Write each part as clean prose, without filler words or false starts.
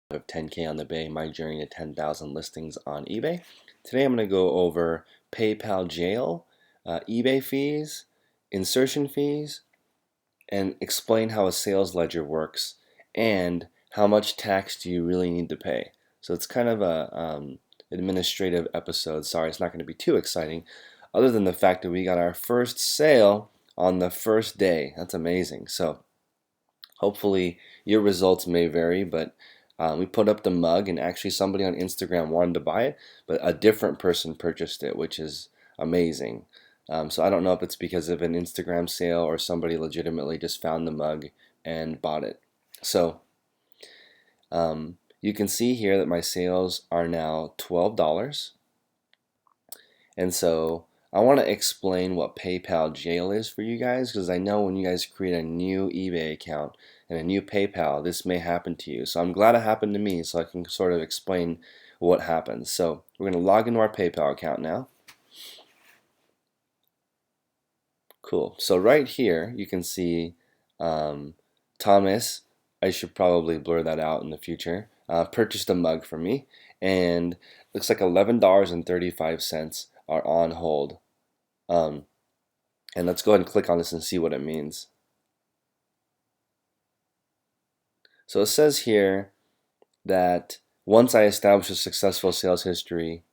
of 10K on the Bay, my journey to 10,000 listings on eBay. Today I'm going to go over PayPal jail, eBay fees, insertion fees, and explain how a sales ledger works and how much tax do you really need to pay. So it's kind of a administrative episode. Sorry, it's not going to be too exciting, other than the fact that we got our first sale on the first day. That's amazing. So hopefully your results may vary, but we put up the mug, and actually somebody on Instagram wanted to buy it, but a different person purchased it, which is amazing. So I don't know if it's because of an Instagram sale or somebody legitimately just found the mug and bought it. So you can see here that my sales are now $12. And so I want to explain what PayPal jail is for you guys, because I know when you guys create a new eBay account and a new PayPal, this may happen to you. So I'm glad it happened to me, so I can sort of explain what happens. So we're going to log into our PayPal account now. Cool. So right here you can see Thomas, I should probably blur that out in the future, purchased a mug for me, and looks like $11.35 are on hold. And let's go ahead and click on this and see what it means. So it says here that once I establish a successful sales history,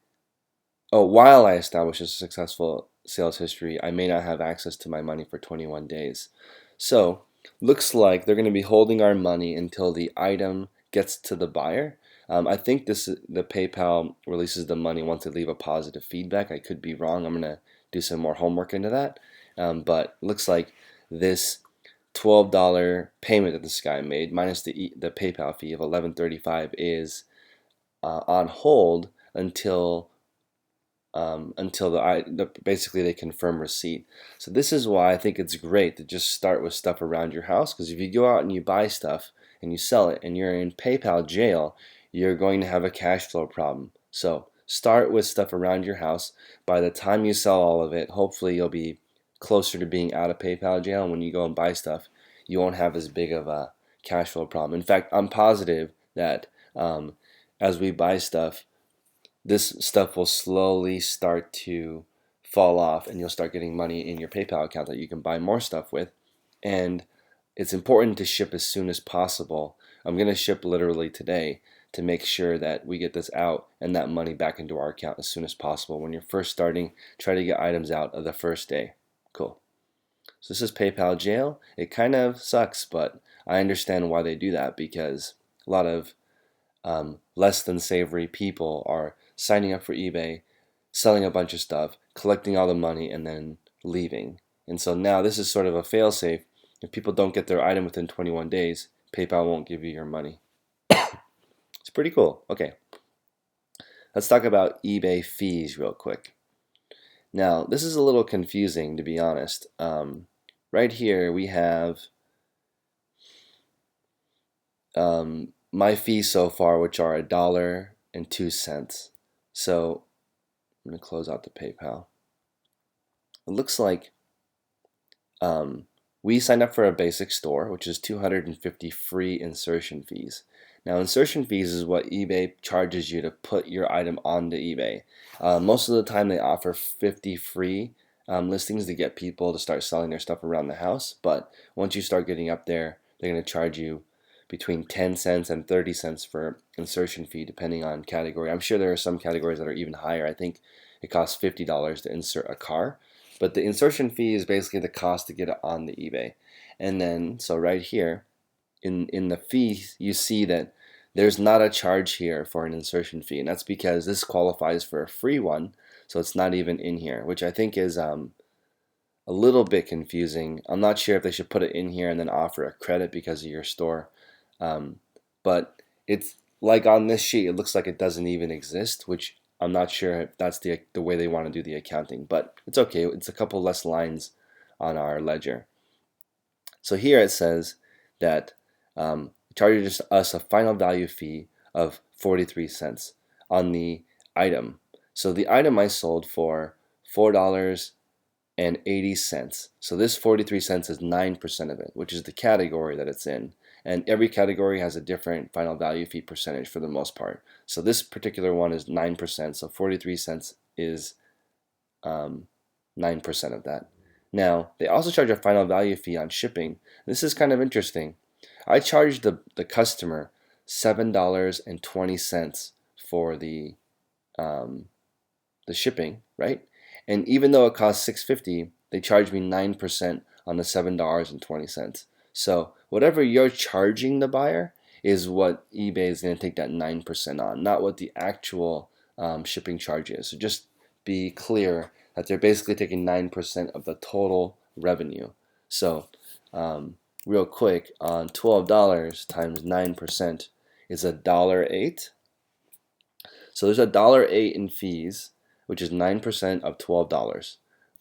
while I establish a successful sales history, I may not have access to my money for 21 days. So looks like they're going to be holding our money until the item gets to the buyer. I think the PayPal releases the money once they leave a positive feedback. I could be wrong. I'm going to do some more homework into that. But looks like this $12 payment that this guy made minus the PayPal fee of $11.35 is on hold until basically they confirm receipt. So this is why I think it's great to just start with stuff around your house, because if you go out and you buy stuff and you sell it and you're in PayPal jail, you're going to have a cash flow problem. So start with stuff around your house. By the time you sell all of it, hopefully you'll be closer to being out of PayPal jail, and when you go and buy stuff, you won't have as big of a cash flow problem. In fact, I'm positive that as we buy stuff, this stuff will slowly start to fall off, and you'll start getting money in your PayPal account that you can buy more stuff with. And it's important to ship as soon as possible. I'm going to ship literally today to make sure that we get this out and that money back into our account as soon as possible. When you're first starting, try to get items out of the first day. Cool. So this is PayPal jail. It kind of sucks, but I understand why they do that, because a lot of less than savory people are signing up for eBay, selling a bunch of stuff, collecting all the money, and then leaving. And so now this is sort of a fail-safe. If people don't get their item within 21 days, PayPal won't give you your money. It's pretty cool. Okay, let's talk about eBay fees real quick. Now, this is a little confusing, to be honest. Right here we have my fees so far, which are $1.02. So I'm going to close out the PayPal. It looks like we signed up for a basic store, which is 250 free insertion fees. Now, insertion fees is what eBay charges you to put your item onto eBay. Most of the time they offer 50 free listings to get people to start selling their stuff around the house, but once you start getting up there, they're going to charge you between 10 cents and 30 cents for insertion fee, depending on category. I'm sure there are some categories that are even higher. I think it costs $50 to insert a car, but the insertion fee is basically the cost to get it on the eBay. And then, so right here, in the fees, you see that there's not a charge here for an insertion fee, and that's because this qualifies for a free one, so it's not even in here, which I think is a little bit confusing. I'm not sure if they should put it in here and then offer a credit because of your store. But it's like on this sheet, it looks like it doesn't even exist, which I'm not sure if that's the way they want to do the accounting, but it's okay. It's a couple less lines on our ledger. So here it says that it charges us a final value fee of 43 cents on the item. So the item I sold for $4.80. So this 43 cents is 9% of it, which is the category that it's in. and every category has a different final value fee percentage for the most part. So this particular one is 9%, so 43 cents is 9% of that. Now, they also charge a final value fee on shipping. This is kind of interesting. I charge the customer $7.20 for the shipping, right? And even though it costs $6.50, they charge me 9% on the $7.20. So whatever you're charging the buyer is what eBay is going to take that 9% on, not what the actual shipping charge is. So just be clear that they're basically taking 9% of the total revenue. So real quick, on $12 times 9% is $1.08. So there's $1.08 in fees, which is 9% of $12.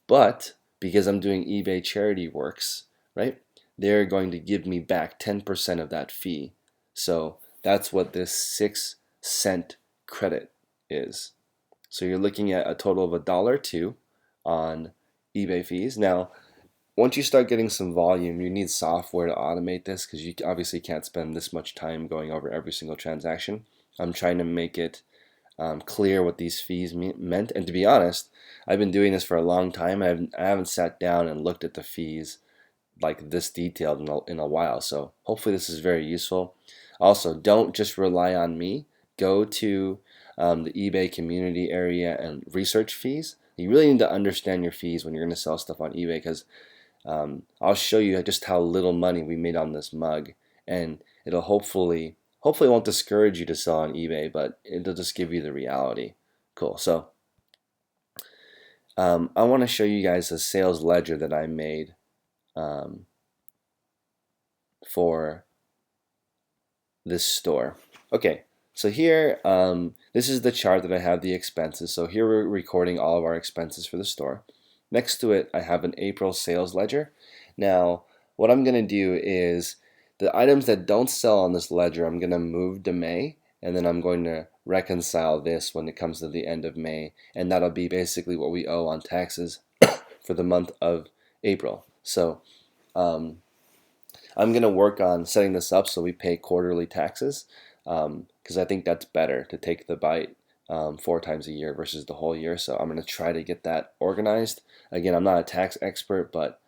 But because I'm doing eBay Charity Works, right, they're going to give me back 10% of that fee. So that's what this 6-cent credit is. So you're looking at a total of $1.02 on eBay fees. Now, once you start getting some volume, you need software to automate this because you obviously can't spend this much time going over every single transaction. I'm trying to make it clear what these fees meant. And to be honest, I've been doing this for a long time. I haven't sat down and looked at the fees like this detailed in a while. So hopefully this is very useful. Also, don't just rely on me. Go to the eBay community area and research fees. You really need to understand your fees when you're going to sell stuff on eBay because I'll show you just how little money we made on this mug, and it'll hopefully won't discourage you to sell on eBay, but it'll just give you the reality. Cool. So I want to show you guys a sales ledger that I made for this store. Okay, so here this is the chart that I have the expenses. So here we're recording all of our expenses for the store. Next to it, I have an April sales ledger. Now, what I'm going to do is the items that don't sell on this ledger, I'm going to move to May, and then I'm going to reconcile this when it comes to the end of May, and that'll be basically what we owe on taxes for the month of April. So I'm going to work on setting this up so we pay quarterly taxes because I think that's better to take the bite 4 times a year versus the whole year. So I'm going to try to get that organized. Again, I'm not a tax expert, but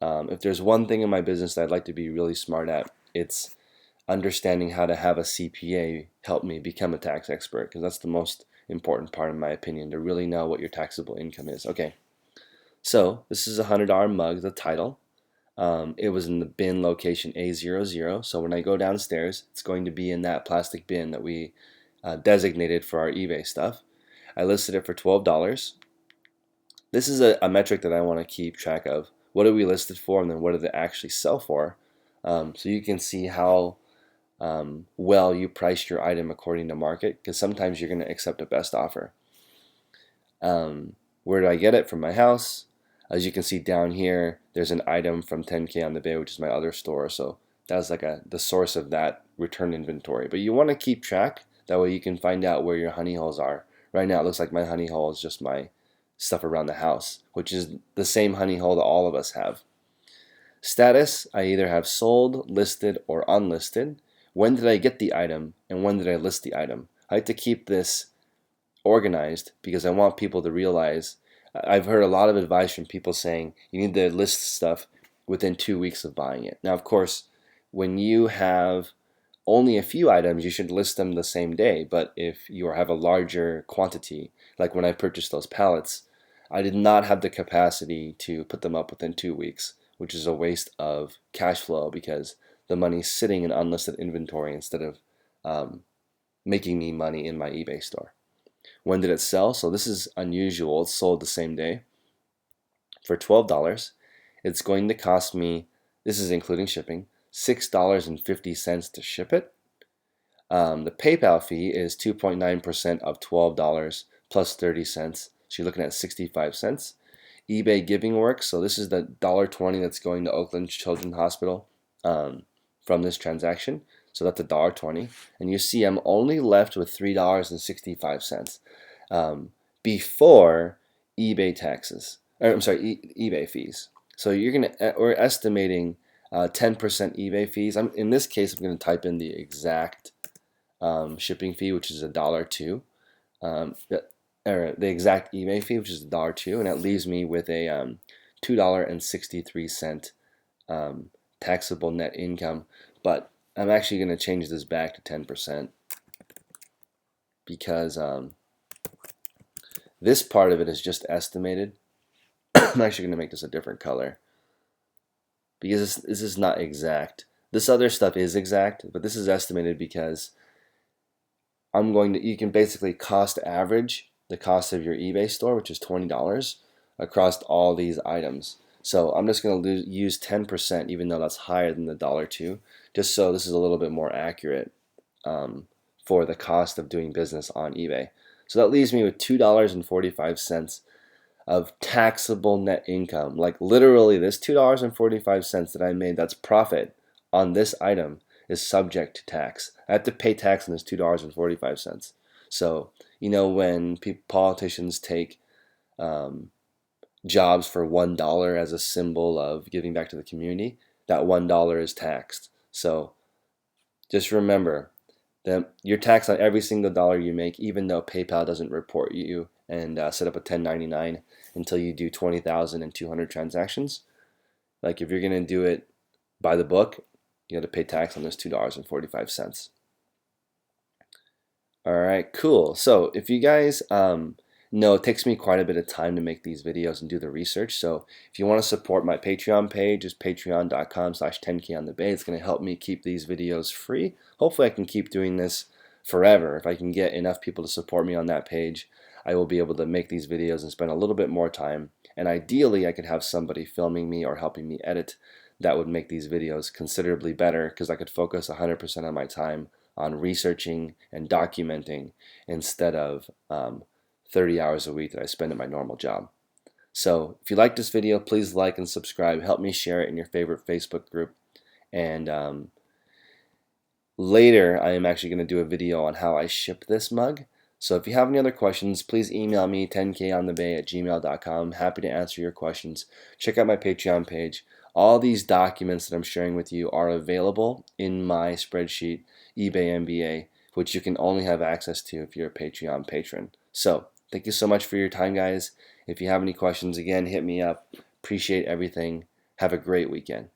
if there's one thing in my business that I'd like to be really smart at, it's understanding how to have a CPA help me become a tax expert, because that's the most important part in my opinion, to really know what your taxable income is. Okay, so this is a $100 mug, the title. It was in the bin location A00, so when I go downstairs, it's going to be in that plastic bin that we designated for our eBay stuff. I listed it for $12. This is a metric that I want to keep track of. What did we list it for, and then what did it actually sell for? So you can see how well you priced your item according to market, because sometimes you're going to accept a best offer. Where did I get it? From my house. As you can see down here, there's an item from 10K on the Bay, which is my other store. So that's like the source of that return inventory. But you want to keep track. That way you can find out where your honey holes are. Right now it looks like my honey hole is just my stuff around the house, which is the same honey hole that all of us have. Status, I either have sold, listed, or unlisted. When did I get the item, and when did I list the item? I like to keep this organized because I want people to realize. I've heard a lot of advice from people saying you need to list stuff within 2 weeks of buying it. Now, of course, when you have only a few items, you should list them the same day. But if you have a larger quantity, like when I purchased those pallets, I did not have the capacity to put them up within 2 weeks, which is a waste of cash flow because the money's sitting in unlisted inventory instead of making me money in my eBay store. When did it sell? So this is unusual. It sold the same day for $12. It's going to cost me, this is including shipping, $6.50 to ship it. The PayPal fee is 2.9% of $12 plus 30 cents. So you're looking at 65 cents. eBay Giving Works. So this is the $1.20 that's going to Oakland Children's Hospital from this transaction. So that's $1.20. And you see I'm only left with $3.65 before eBay taxes. Or, I'm sorry, eBay fees. So we're estimating 10% eBay fees. In this case, I'm going to type in the exact shipping fee, which is $1.02, or the exact eBay fee, which is $1.02, and that leaves me with a $2.63 taxable net income. But I'm actually going to change this back to 10% because this part of it is just estimated. I'm actually going to make this a different color because this is not exact. This other stuff is exact, but this is estimated because you can basically cost average the cost of your eBay store, which is $20, across all these items. So I'm just going to use 10%, even though that's higher than the $1.02, just so this is a little bit more accurate for the cost of doing business on eBay. So that leaves me with $2.45 of taxable net income. Like literally this $2.45 that I made, that's profit on this item, is subject to tax. I have to pay tax on this $2.45. So, when politicians take jobs for $1 as a symbol of giving back to the community, that $1 is taxed. So just remember that you're taxed on every single dollar you make, even though PayPal doesn't report you and set up a 1099 until you do 20,200 transactions. Like if you're going to do it by the book, you got to pay tax on those $2.45. All right, cool. So if you guys know, it takes me quite a bit of time to make these videos and do the research. So if you want to support my Patreon page, it's patreon.com/10KOnTheBay. It's going to help me keep these videos free. Hopefully I can keep doing this forever. If I can get enough people to support me on that page, I will be able to make these videos and spend a little bit more time. And ideally, I could have somebody filming me or helping me edit. That would make these videos considerably better because I could focus 100% of my time on researching and documenting instead of 30 hours a week that I spend at my normal job. So if you like this video, please like and subscribe. Help me share it in your favorite Facebook group. And later, I am actually going to do a video on how I ship this mug. So if you have any other questions, please email me 10konthebay@gmail.com. Happy to answer your questions. Check out my Patreon page. All these documents that I'm sharing with you are available in my spreadsheet, eBay MBA, which you can only have access to if you're a Patreon patron. So thank you so much for your time, guys. If you have any questions, again, hit me up. Appreciate everything. Have a great weekend.